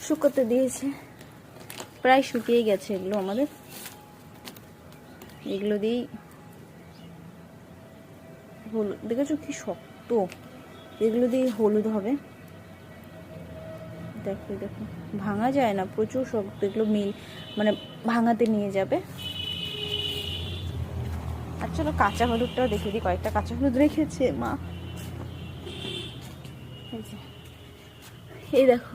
শুকোতে দিয়েছে, প্রায় শুকিয়ে গেছে এগুলো আমাদের। এগুলো দিয়েই হলুদ, দেখেছো কি শক্ত, এগুলো দিয়ে হলুদ হবে। দেখো দেখো, ভাঙা যায় না, প্রচুর শক্ত এগুলো, মিল মানে ভাঙাতে নিয়ে যাবে। আর চলো কাঁচা হলুদটাও দেখিয়ে দিই, কয়েকটা কাঁচা হলুদ রেখেছে মা। এই দেখো,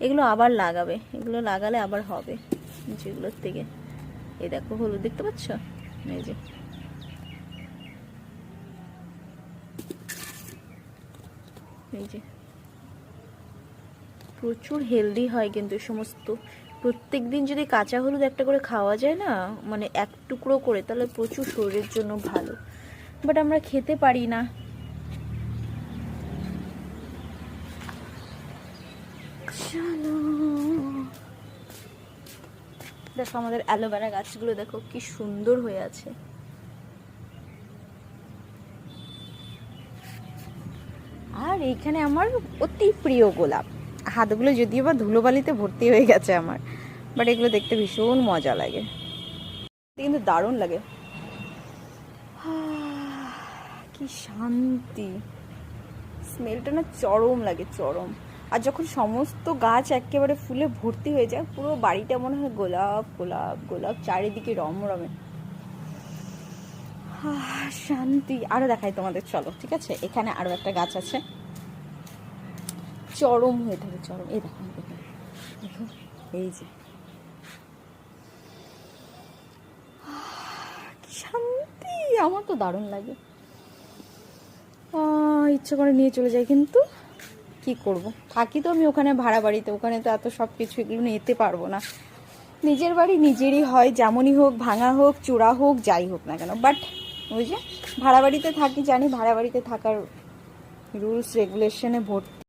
এগুলো আবার লাগাবে, এগুলো লাগালে আবার হবে যেগুলোর থেকে। এই দেখো হলুদ দেখতে পাচ্ছ, এই যে এই যে প্রচুর হেলদি হয় কিন্তু সমস্ত। প্রত্যেক দিন যদি কাঁচা হলুদ একটা করে খাওয়া যায় না, মানে এক টুকরো করে, তাহলে প্রচুর শরীরের জন্য ভালো। বাট আমরা খেতে পারি না। চলো দেখো আমাদের অ্যালোভেরা গাছগুলো দেখো কি সুন্দর হয়ে আছে। আর এইখানে আমার অতি প্রিয় গোলাপ, হাতগুলো যদিও বা ধুলোবালিতে ভর্তি হয়ে গেছে আমার, বাট এগুলো দেখতে ভীষণ মজা লাগে, কিন্তু দারুণ লাগে। কি শান্তি, স্মেলটা না চরম লাগে, চরম। আর যখন সমস্ত গাছ একেবারে ফুলে ভর্তি হয়ে যায়, পুরো বাড়িটা মনে হয় গোলাপ গোলাপ গোলাপ, চারিদিকে রমরমে, শান্তি। আরো দেখাই তোমাদের, চলো ঠিক আছে। এখানে আরো একটা গাছ আছে, চরম হয়ে থাকে, চরম। এই দেখো দেখো দেখো, এই যে কি শান্তি, আমার তো দারুণ লাগে। ইচ্ছে করে নিয়ে চলে যাই, কিন্তু কি করব, থাকি তো আমি ওখানে ভাড়া বাড়িতে, ওখানে তো এত সব কিছু এগুলো নিতে পারবো না। নিজের বাড়ি নিজেরই হয়, যেমনই হোক, ভাঙা হোক, চূড়া হোক, যাই হোক না কেন। বাট ওই যে ভাড়া বাড়িতে থাকি, জানি ভাড়া বাড়িতে থাকার রুলস রেগুলেশনে ভর্তি।